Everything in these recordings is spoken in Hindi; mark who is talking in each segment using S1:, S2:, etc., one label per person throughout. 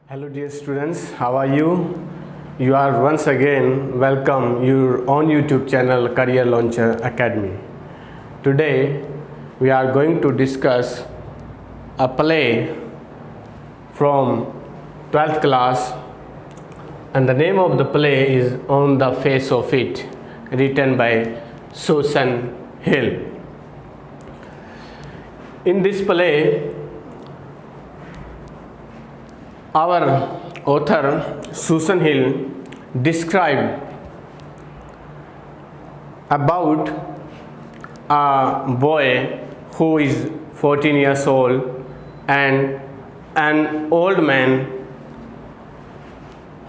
S1: Hello dear students, how are you? You are once again welcome your own YouTube channel Career Launcher Academy. Today we are going to discuss a play from 12th class, and the name of the play is On the Face of It, written by Susan Hill. In this play, our author Susan Hill described about a boy who is 14 years old and an old man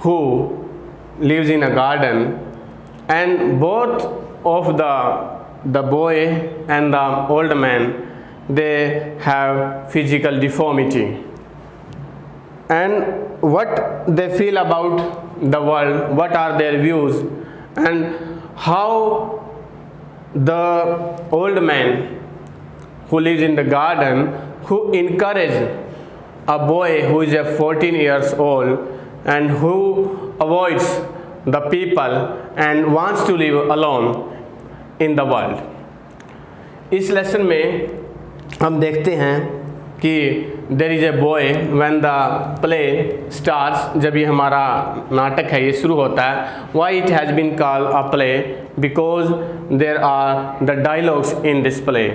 S1: who lives in a garden, and both of the boy and the old man, they have physical deformity. And what they feel about the world, what are their views, and how the old man who lives in the garden, who encourages a boy who is 14 years old and who avoids the people and wants to live alone in the world. इस लेसन में हम देखते हैं कि there is a boy when the play starts, जब ये हमारा नाटक है ये शुरू होता है. Why it has been called a play? Because there are the dialogues in this play.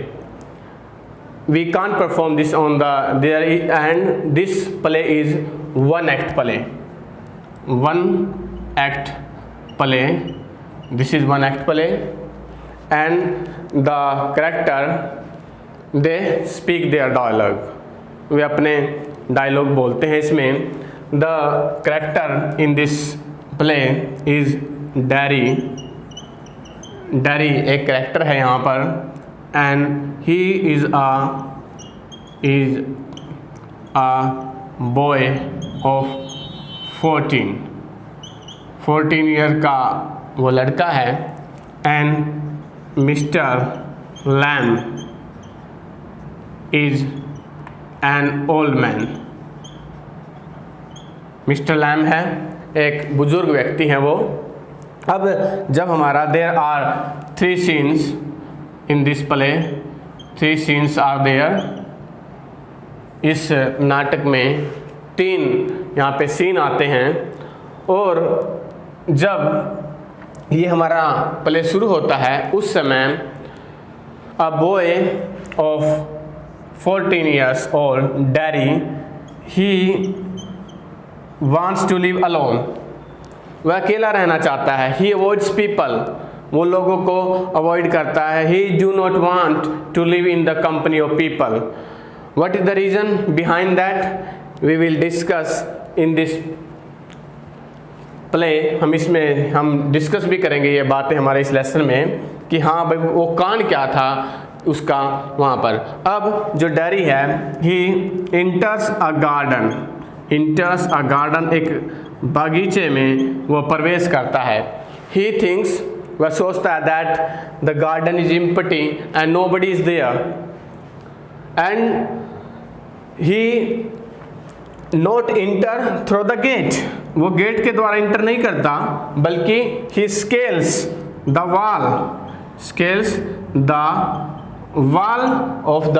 S1: We can't perform this on the there, and this play is one act play. One act play. This is one act play, and the character they speak there dialogue. वे अपने डायलॉग बोलते हैं इसमें. The character in this play is Derry. Derry एक कैरेक्टर है यहाँ पर, and he is a boy of 14 year का वो लड़का है. And Mister Lamb is an old man. Mister Lamb है, एक बुजुर्ग व्यक्ति हैं वो. अब जब हमारा there are 3 scenes in this play, 3 scenes are there. इस नाटक में 3 यहाँ पे सीन आते हैं, और जब ये हमारा प्ले शुरू होता है उस समय अ boy of 14 years old, Daddy, he wants to live alone. वह अकेला रहना चाहता है. He avoids people. वो लोगों को अवॉइड करता है. He do not want to live in the company of people. What is the reason behind that? We will discuss in this play. हम डिस्कस भी करेंगे ये बातें हमारे इस लेसन में कि हाँ भाई वो कांड क्या था उसका वहाँ पर. अब जो डैरी है, ही इंटर्स अ गार्डन. इंटर्स अ गार्डन, एक बागीचे में वो प्रवेश करता है. ही थिंक्स, वह सोचता है that the garden is empty and nobody is there, and he not enter through the gate. वो गेट के द्वारा इंटर नहीं करता, बल्कि he scales the wall. Scales the wall of the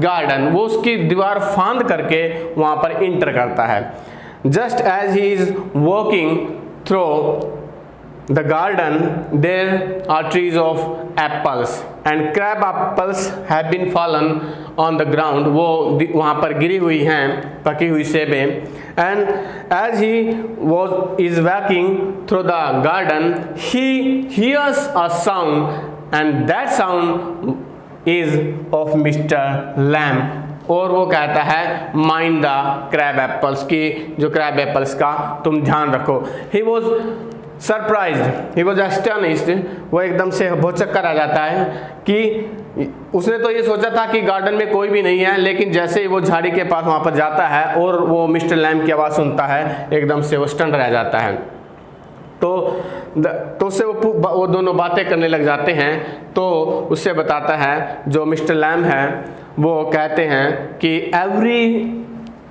S1: garden. वो उसकी दीवार फांद करके वहाँ पर इंटर करता है. Just as he is walking through the garden, there are trees of apples and crab apples have been fallen on the ground. वो वहाँ पर गिरी हुई हैं पकी हुई सेबें. And as he is walking through the garden, he hears a sound, and that sound is of mister Lamb. और वो कहता है माइंड द क्रैब एप्पल्स, की जो क्रैब एप्पल्स का तुम ध्यान रखो. He was surprised, he was astonished. वो एकदम से भौचक्का रह जाता है कि उसने तो ये सोचा था कि गार्डन में कोई भी नहीं है, लेकिन जैसे ही वो झाड़ी के पास वहाँ पर जाता है और वो मिस्टर लैम की आवाज़ सुनता है, एकदम से वो स्टन रह जाता है. तो उससे वो दोनों बातें करने लग जाते हैं. तो उससे बताता है, जो मिस्टर लैम है वो कहते हैं कि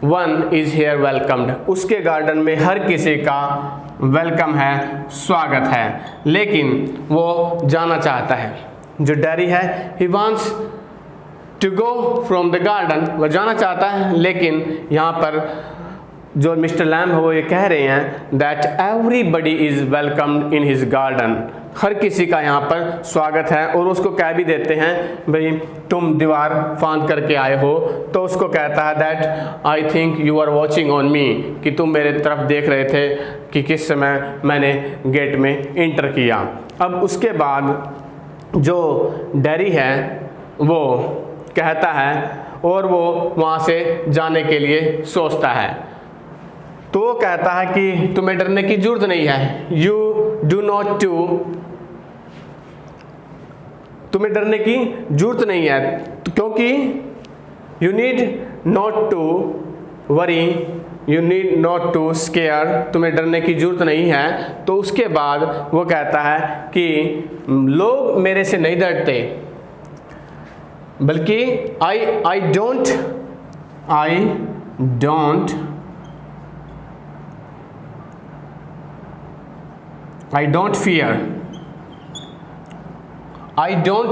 S1: वन इज हेयर वेलकम्ड, उसके गार्डन में हर किसी का वेलकम है, स्वागत है, लेकिन वो जाना चाहता है। जो डैरी है he wants to go from the garden, वह जाना चाहता है, लेकिन यहाँ पर जो मिस्टर लैम्ब है वो ये कह रहे हैं that everybody is welcomed in his garden, हर किसी का यहाँ पर स्वागत है। और उसको कह भी देते हैं भाई तुम दीवार फांद करके आए हो, तो उसको कहता है that I think you are watching on me, कि तुम मेरे तरफ देख रहे थे कि किस समय मैंने गेट में इंटर किया। अब उसके बाद जो डैरी है वो कहता है और वो वहाँ से जाने के लिए सोचता है, तो वो कहता है कि तुम्हें डरने की जरूरत नहीं है, यू डू नॉट टू, तुम्हें डरने की जरूरत नहीं है, क्योंकि you need not to worry, you need not to scare, तुम्हें डरने की जरूरत नहीं है। तो उसके बाद वो कहता है कि लोग मेरे से नहीं डरते, बल्कि I don't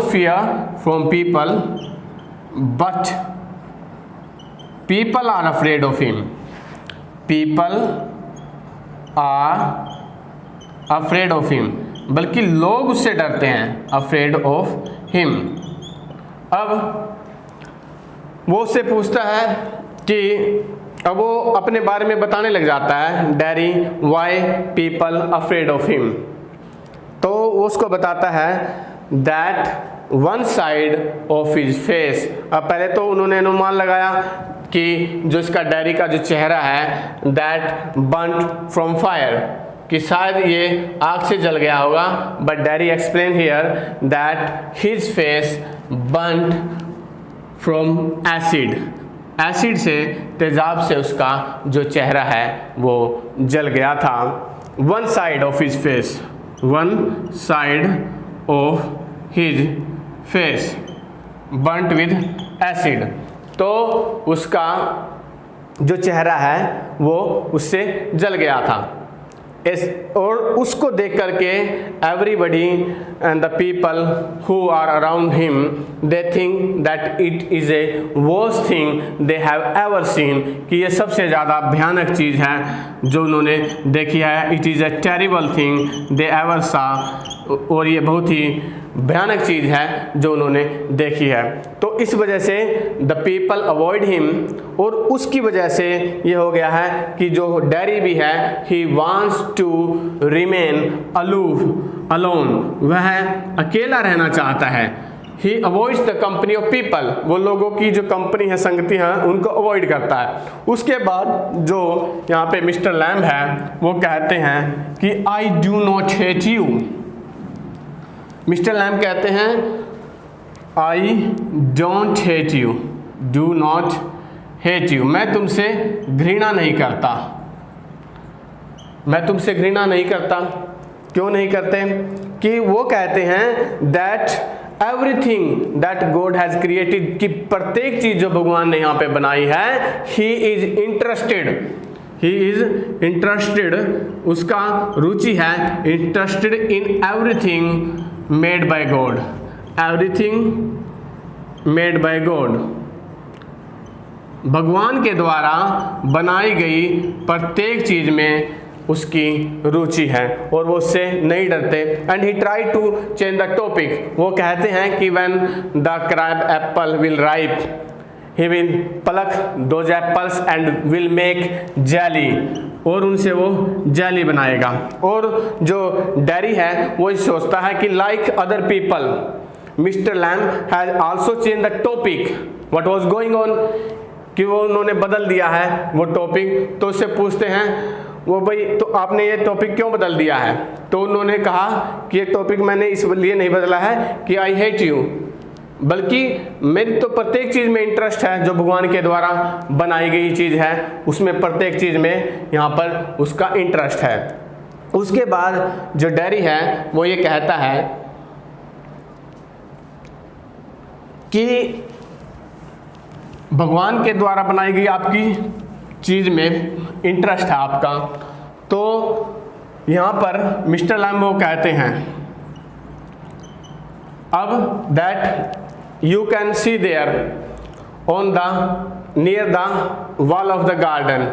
S1: fear from people, but people are afraid of him. People are afraid of him, बल्कि लोग उससे डरते हैं, afraid of him। अब वो उससे पूछता है कि अब वो अपने बारे में बताने लग जाता है, dairy why people afraid of him. तो वो उसको बताता है that one side of his face. अब पहले तो उन्होंने अनुमान लगाया कि जो इसका डैरी का जो चेहरा है दैट बर्न्ड फ्रॉम फायर, कि शायद ये आग से जल गया होगा, but dairy explain here that his face burned from acid, acid से, तेजाब से उसका जो चेहरा है वो जल गया था। One side of his face, one side of his face burnt with acid, तो उसका जो चेहरा है वो उससे जल गया था। और उसको देख करके everybody and the people who are around him they think that it is a worst thing they have ever seen, कि ये सबसे ज़्यादा भयानक चीज़ है जो उन्होंने देखी है। It is A terrible thing they ever सा, और ये बहुत ही भयानक चीज़ है जो उन्होंने देखी है। तो इस वजह से द पीपल अवॉइड हिम, और उसकी वजह से ये हो गया है कि जो डैरी भी है he wants to remain aloof alone, वह अकेला रहना चाहता है। He avoids the company of people, वो लोगों की जो कंपनी है, संगति है, उनको अवॉइड करता है। उसके बाद जो यहाँ पे मिस्टर लैम्ब है वो कहते हैं कि I do not hate you. Mister lamb कहते हैं I don't hate you, do not hate you, मैं तुमसे घृणा नहीं करता, मैं तुमसे घृणा नहीं करता। क्यों नहीं करते? कि वो कहते हैं that everything that God has created, कि प्रत्येक चीज़ जो भगवान ने यहाँ पे बनाई है, ही इज़ इंटरेस्टेड, उसका रुचि है, interested in everything made by God, everything made by God, भगवान के द्वारा बनाई गई प्रत्येक चीज़ में उसकी रुचि है और वो उससे नहीं डरते। And he try to change the topic, वो कहते हैं कि when the crab apple will ripe he will pluck those apples and will make jelly, और उनसे वो जेली बनाएगा। और जो डैरी है वो सोचता है कि like other people mister lamb has also change the topic what was going on, कि वो उन्होंने बदल दिया है वो टॉपिक। तो उससे पूछते हैं वो भाई तो आपने ये टॉपिक क्यों बदल दिया है? तो उन्होंने कहा कि ये टॉपिक मैंने इसलिए नहीं बदला है कि आई हेट यू, बल्कि मेरी तो प्रत्येक चीज़ में इंटरेस्ट है जो भगवान के द्वारा बनाई गई चीज़ है, उसमें प्रत्येक चीज़ में यहाँ पर उसका इंटरेस्ट है। उसके बाद जो डैरी है वो ये कहता है कि भगवान के द्वारा बनाई गई आपकी चीज़ में इंटरेस्ट है आपका, तो यहाँ पर मिस्टर लैम्ब वो कहते हैं अब that you can see there on the near the wall of the garden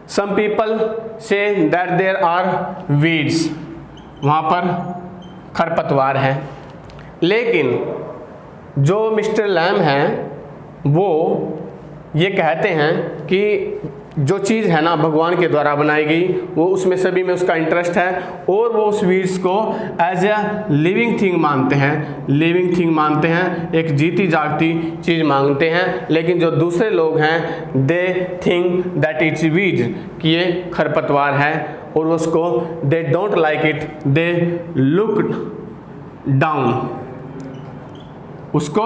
S1: some people say that there are weeds, वहाँ पर खरपतवार है। लेकिन जो मिस्टर लैम्ब हैं वो ये कहते हैं कि जो चीज़ है ना भगवान के द्वारा बनाई गई, वो उसमें सभी में उसका इंटरेस्ट है और वो उस वीड्स को एज ए लिविंग थिंग मानते हैं, लिविंग थिंग मानते हैं, एक जीती जागती चीज़ मांगते हैं। लेकिन जो दूसरे लोग हैं दे थिंक दैट इट्स वीड्स, कि ये खरपतवार है और उसको they don't like it, they look down, उसको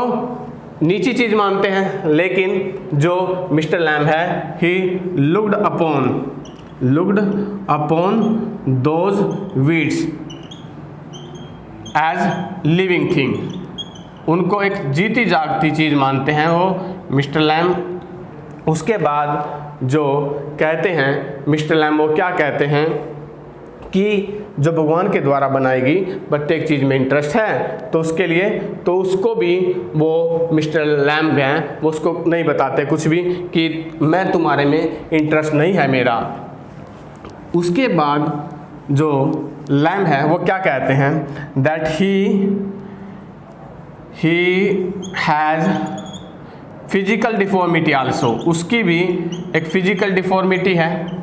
S1: नीची चीज़ मानते हैं। लेकिन जो मिस्टर लैम्ब है he looked upon those weeds as living thing, उनको एक जीती जागती चीज़ मानते हैं वो मिस्टर लैम्ब। उसके बाद जो कहते हैं मिस्टर लैम्ब वो क्या कहते हैं कि जो भगवान के द्वारा बनाई गई प्रत्येक चीज़ में इंटरेस्ट है, तो उसके लिए तो उसको भी वो मिस्टर लैम्ब हैं वो उसको नहीं बताते कुछ भी कि मैं तुम्हारे में इंटरेस्ट नहीं है मेरा। उसके बाद जो लैम्ब है वो क्या कहते हैं that he has physical deformity also, उसकी भी एक फिजिकल डिफॉर्मिटी है।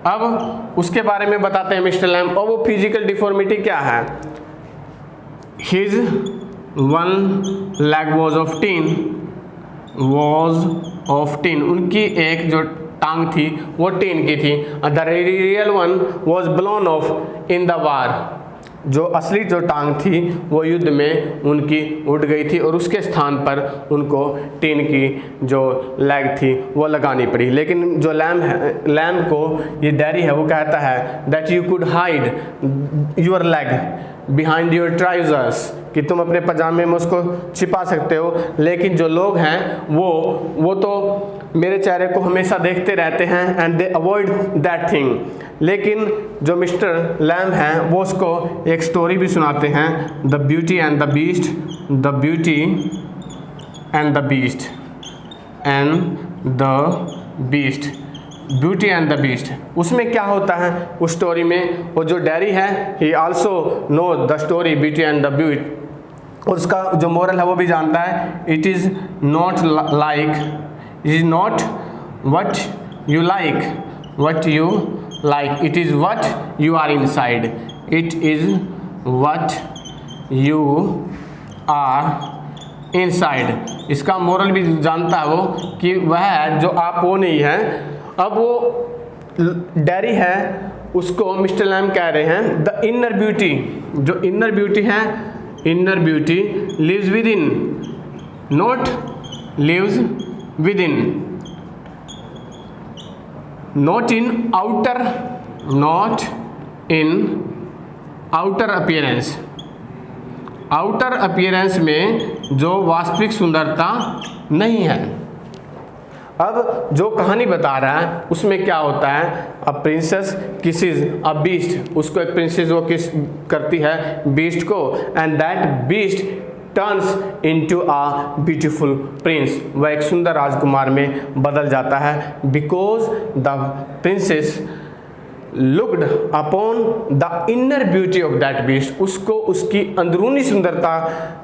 S1: अब उसके बारे में बताते हैं मिस्टर लैम्ब, और वो फिजिकल डिफॉर्मिटी क्या है। His one leg was of tin, उनकी एक जो टांग थी वो टीन की थी। The real one was blown of in the war, जो असली जो टांग थी वो युद्ध में उनकी उड़ गई थी और उसके स्थान पर उनको टीन की जो लेग थी वो लगानी पड़ी। लेकिन जो लैम्ब को ये डैरी है वो कहता है that you could hide your leg behind your trousers, कि तुम अपने पजामे में उसको छिपा सकते हो। लेकिन जो लोग हैं वो तो मेरे चेहरे को हमेशा देखते रहते हैं and they avoid that thing. लेकिन जो मिस्टर लैम्ब हैं वो उसको एक स्टोरी भी सुनाते हैं, the beauty and the beast, the beauty and the beast and the beast, beauty and the beast. उसमें क्या होता है उस स्टोरी में, वो जो डैरी है he also know the story beauty and the beauty, और उसका जो मोरल है वो भी जानता है। It is not like, it is not what you like, it is what you are inside, it is what you are inside. इसका मोरल भी जानता है वो कि वह जो आप वो नहीं है। अब वो डैरी है उसको मिस्टर लैम्ब कह रहे हैं द इनर ब्यूटी, जो इनर ब्यूटी है, inner beauty lives within, not lives within, not in outer, not in outer appearance, outer appearance में जो वास्तविक सुंदरता नहीं है। अब जो कहानी बता रहा है उसमें क्या होता है, a princess kisses a beast, उसको एक प्रिंसेस वो किस करती है बीस्ट को, and that beast turns into a beautiful Prince, वह एक सुंदर राजकुमार में बदल जाता है। Because the princess looked upon the inner beauty of that beast, उसको उसकी अंदरूनी सुंदरता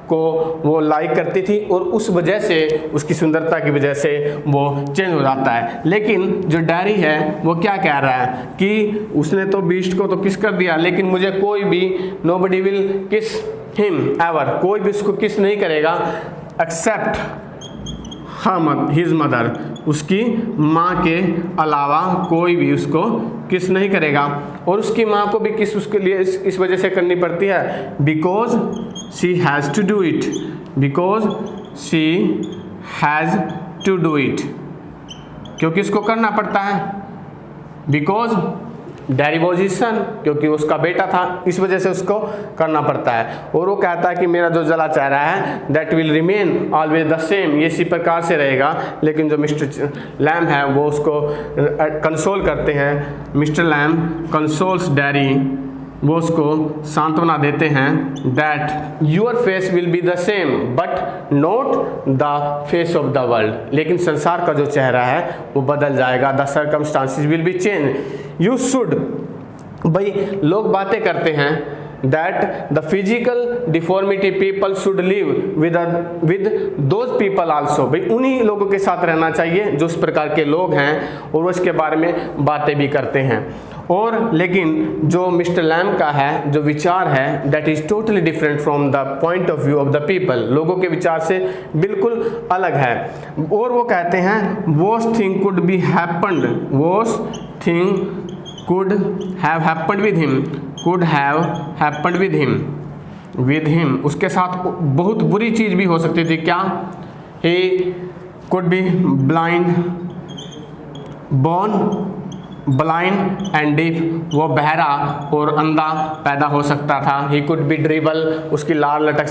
S1: को वो लाइक करती थी और उस वजह से, उसकी सुंदरता की वजह से वो चेंज हो जाता है। लेकिन जो डैरी है वो क्या कह रहा है कि उसने तो बीस्ट को तो किस कर दिया, लेकिन मुझे कोई भी, नोबडी विल किस हिम एवर, कोई भी उसको किस नहीं करेगा एक्सेप्ट हिज मदर, उसकी माँ के अलावा कोई भी उसको किस नहीं करेगा। और उसकी माँ को भी किस उसके लिए इस वजह से करनी पड़ती है, because she has to do it, because she has to do it, क्योंकि इसको करना पड़ता है। बिकॉज डेरिवोजिशन, क्योंकि उसका बेटा था, इस वजह से उसको करना पड़ता है। और वो कहता है कि मेरा जो जला चेहरा है that will remain always the same, ये इसी प्रकार से रहेगा। लेकिन जो मिस्टर लैम है वो उसको कंसोल करते हैं, मिस्टर लैम कंसोल्स डैरी, वो उसको सांत्वना देते हैं that your face will be the same but not the face of the world, लेकिन संसार का जो चेहरा है वो बदल जाएगा, the circumstances will be change, you should. भाई लोग बातें करते हैं that the physical deformity people should live with those people also, भाई उन्हीं लोगों के साथ रहना चाहिए जो इस प्रकार के लोग हैं, और वो इसके बारे में बातें भी करते हैं। और लेकिन जो मिस्टर लैम का है जो विचार है that is totally different from the point of view of the people, लोगों के विचार से बिल्कुल अलग है। और वो कहते हैं whose thing could be happened, whose thing could have happened with him, could have happened with him, उसके साथ बहुत बुरी चीज़ भी हो सकती थी। क्या? he could be blind, born blind and deaf, वो बहरा और अंधा पैदा हो सकता था। he could be dribble, उसकी लार लटक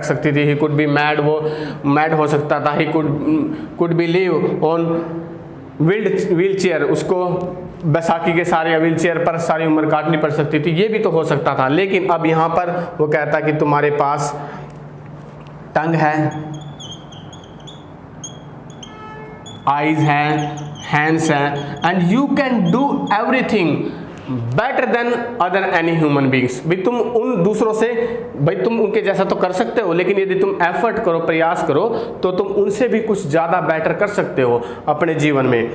S1: सकती थी। he could be mad, वो मैड हो सकता था। he could be live on wheel chair, उसको बैसाखी के सारे व्हील चेयर पर सारी उम्र काटनी पड़ सकती थी, ये भी तो हो सकता था। लेकिन अब यहाँ पर वो कहता कि तुम्हारे पास टंग है, आईज है, हैंड्स है, and you can do everything better than other any human beings, भाई तुम उन दूसरों से, भाई तुम उनके जैसा तो कर सकते हो, लेकिन यदि तुम एफर्ट करो, प्रयास करो, तो तुम उनसे भी कुछ ज़्यादा बेटर कर सकते हो अपने जीवन में।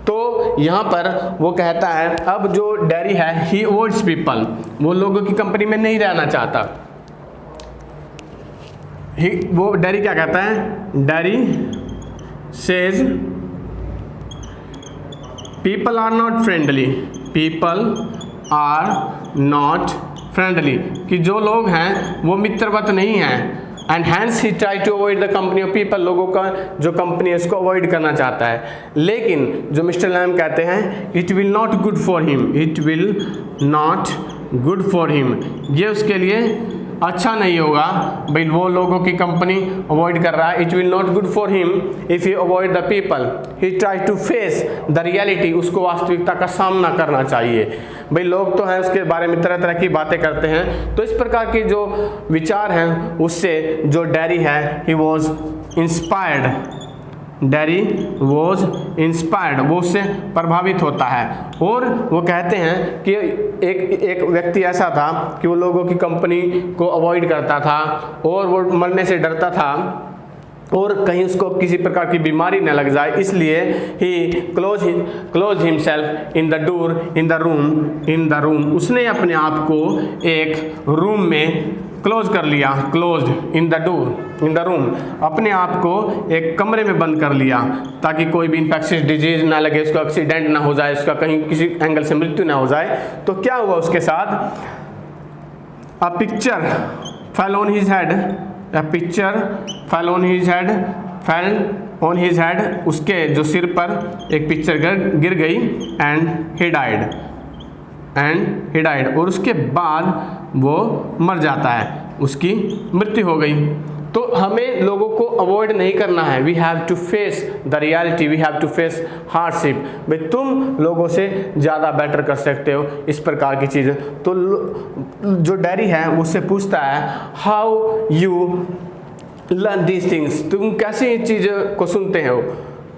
S1: तो यहाँ पर वो कहता है अब जो डैरी है ही अवॉइड्स पीपल, वो लोगों की कंपनी में नहीं रहना चाहता। वो डैरी क्या कहता है? Derry says people are not friendly, people are not friendly, कि जो लोग हैं वो मित्रवत नहीं हैं। And hence he try to avoid the company of people, लोगों का जो कंपनी है उसको अवॉइड करना चाहता है। लेकिन जो मिस्टर लैम कहते हैं it will not good for him, it will not good for him, ये उसके लिए अच्छा नहीं होगा। भाई वो लोगों की कंपनी अवॉइड कर रहा है, it will not good for him if you avoid the people, he try to face the reality, उसको वास्तविकता का सामना करना चाहिए। भाई लोग तो हैं उसके बारे में तरह तरह की बातें करते हैं। तो इस प्रकार के जो विचार हैं उससे जो डैरी है he was inspired, dairy was inspired, वो उससे प्रभावित होता है। और वो कहते हैं कि एक व्यक्ति ऐसा था कि वो लोगों की कंपनी को अवॉइड करता था और वो मरने से डरता था और कहीं उसको किसी प्रकार की बीमारी न लग जाए, इसलिए he close himself in the room, उसने अपने आप को एक रूम में क्लोज कर लिया, क्लोज्ड इन द रूम, अपने आप को एक कमरे में बंद कर लिया ताकि कोई भी इन्फेक्शियस डिजीज ना लगे, उसका एक्सीडेंट ना हो जाए, उसका कहीं किसी एंगल से मृत्यु ना हो जाए। तो क्या हुआ उसके साथ? A picture fell on his head, a picture fell on his head, उसके जो सिर पर एक पिक्चर गिर गई, एंड ही डाइड, और उसके बाद वो मर जाता है, उसकी मृत्यु हो गई। तो हमें लोगों को अवॉइड नहीं करना है, we have to face the reality, we have to face hardship. भाई तुम लोगों से ज़्यादा बेटर कर सकते हो, इस प्रकार की चीज़ें। तो जो डैरी है उससे पूछता है how you learn these things, तुम कैसे इन चीज़ों को सुनते हो,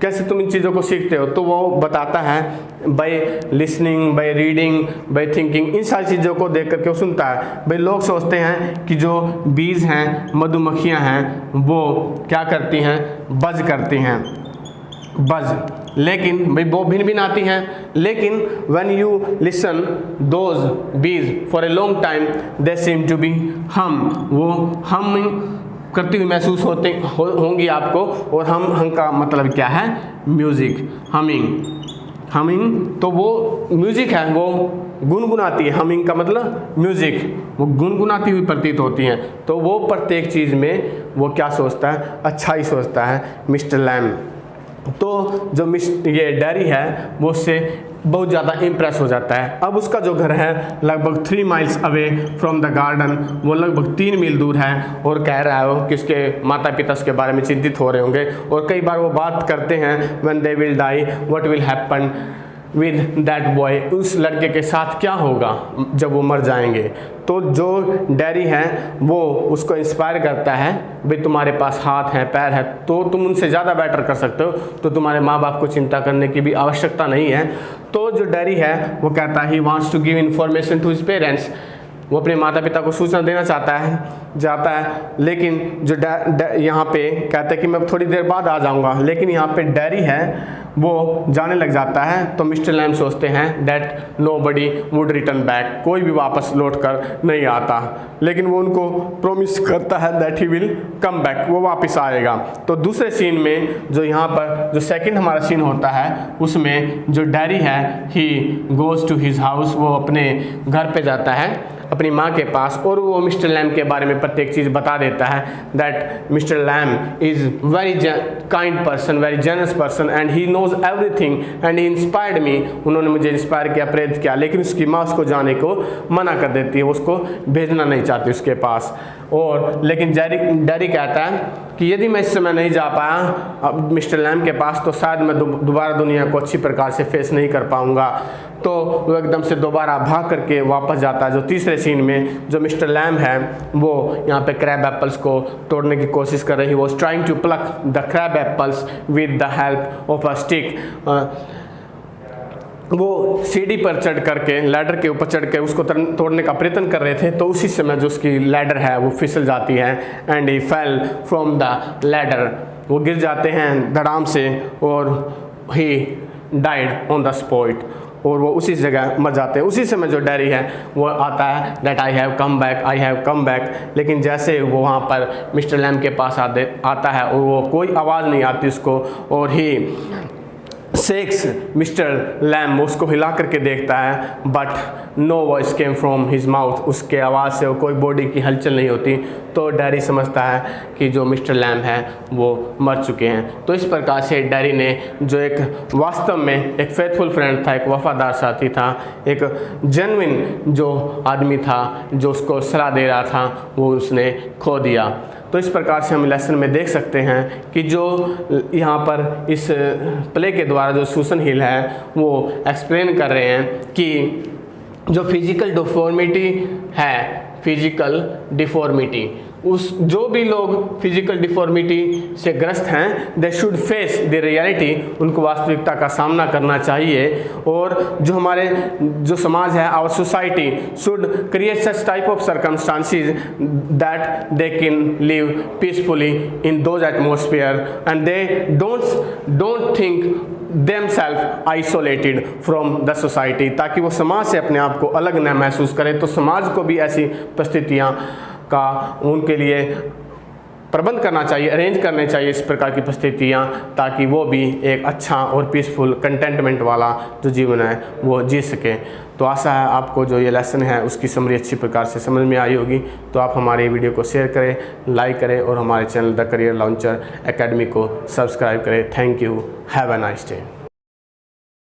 S1: कैसे तुम इन चीज़ों को सीखते हो? तो वो बताता है by listening, by reading, by thinking, इन सारी चीज़ों को देख करके वो सुनता है। भाई लोग सोचते हैं कि जो बीज हैं, मधुमक्खियाँ हैं, वो क्या करती हैं? बज करती हैं, बज, लेकिन भाई वो भिन आती हैं। लेकिन when you listen those bees for a long time they seem to be hum, वो हमिंग करती हुई महसूस होंगी आपको। और हम का मतलब क्या है? म्यूजिक, हमिंग, तो वो म्यूजिक है, वो गुनगुनाती है। हमिंग का मतलब म्यूजिक, वो गुनगुनाती हुई प्रतीत होती हैं। तो वो प्रत्येक चीज़ में वो क्या सोचता है? अच्छा ही सोचता है मिस्टर लैम। तो जो ये डैरी है वो उससे बहुत ज़्यादा इम्प्रेस हो जाता है। अब उसका जो घर है लगभग 3 miles away from the garden, वो लगभग 3 मील दूर है, और कह रहा है वो कि उसके माता पिता उसके बारे में चिंतित हो रहे होंगे, और कई बार वो बात करते हैं when they will die what will happen with that boy, उस लड़के के साथ क्या होगा जब वो मर जाएंगे। तो जो डैरी है वो उसको इंस्पायर करता है, भाई तुम्हारे पास हाथ है पैर है तो तुम उनसे ज़्यादा बेटर कर सकते हो, तो तुम्हारे माँ बाप को चिंता करने की भी आवश्यकता नहीं है। तो जो डैरी है वो कहता है he wants to give information to his parents, वो अपने माता पिता को सूचना देना जाता है, लेकिन जो यहाँ पे कहता है कि मैं थोड़ी देर बाद आ जाऊँगा, लेकिन यहाँ पे डैरी है वो जाने लग जाता है। तो मिस्टर लैम सोचते हैं that nobody would return back, कोई भी वापस लौट कर नहीं आता, लेकिन वो उनको प्रॉमिस करता है that he will come back, वो वापस आएगा। तो दूसरे सीन में जो यहाँ पर जो सेकंड हमारा सीन होता है उसमें जो डैरी है he goes to his house, वो अपने घर पे जाता है अपनी माँ के पास, और वो मिस्टर लैम के बारे में प्रत्येक चीज़ बता देता है that mister Lamb is very kind person, very generous person and he knows everything and he inspired me, उन्होंने मुझे इंस्पायर किया, प्रेरित किया। लेकिन उसकी माँ उसको जाने को मना कर देती है, उसको भेजना नहीं चाहती उसके पास। और लेकिन डैरी कहता है कि यदि मैं इस समय नहीं जा पाया अब मिस्टर लैम के पास तो शायद मैं दोबारा दुनिया को अच्छी प्रकार से फेस नहीं कर पाऊँगा। तो वो एकदम से दोबारा भाग करके वापस जाता है। जो तीसरे सीन में जो मिस्टर लैम है वो यहाँ पे क्रैब एप्पल्स को तोड़ने की कोशिश कर रही है, वो trying to pluck the crab apples with the help of a stick, वो सीढ़ी पर चढ़ करके लैडर के ऊपर चढ़ के उसको तोड़ने का प्रयत्न कर रहे थे। तो उसी समय जो उसकी लैडर है वो फिसल जाती है and he fell from the ladder, वो गिर जाते हैं धड़ाम से और he died on the spot, और वो उसी जगह मर जाते हैं। उसी समय जो डैरी है वो आता है that I have come back, I have come back, लेकिन जैसे वो वहाँ पर मिस्टर लैम के पास आता है और वो कोई आवाज़ नहीं आती उसको, और ही शेक्स मिस्टर लैम, उसको हिला करके देखता है but no voice came from his mouth, उसके आवाज़ से कोई बॉडी की हलचल नहीं होती। तो डैरी समझता है कि जो मिस्टर लैम है वो मर चुके हैं। तो इस प्रकार से डैरी ने जो एक वास्तव में एक फेथफुल फ्रेंड था, एक वफादार साथी था, एक जेन्युइन जो आदमी था जो उसको सलाह दे रहा था, वो उसने खो दिया। तो इस प्रकार से हम लेसन में देख सकते हैं कि जो यहाँ पर इस प्ले के द्वारा जो सूसन हिल है वो एक्सप्लेन कर रहे हैं कि जो फिजिकल डिफॉर्मिटी है, फिजिकल डिफॉर्मिटी, उस जो भी लोग फिजिकल डिफॉर्मिटी से ग्रस्त हैं they should face the reality, उनको वास्तविकता का सामना करना चाहिए। और जो हमारे जो समाज है our society should create such type of circumstances that they can live peacefully in those atmosphere and they don't think themselves isolated from the society, ताकि वो समाज से अपने आप को अलग न महसूस करें। तो समाज को भी ऐसी परिस्थितियाँ का उनके लिए प्रबंध करना चाहिए, अरेंज करने चाहिए इस प्रकार की परिस्थितियाँ, ताकि वो भी एक अच्छा और पीसफुल कंटेंटमेंट वाला जो जीवन है वो जी सके। तो आशा है आपको जो ये लेसन है उसकी समरी अच्छी प्रकार से समझ में आई होगी। तो आप हमारे वीडियो को शेयर करें, लाइक करें और हमारे channel the career launcher academy को सब्सक्राइब करें। Thank you, have a nice day.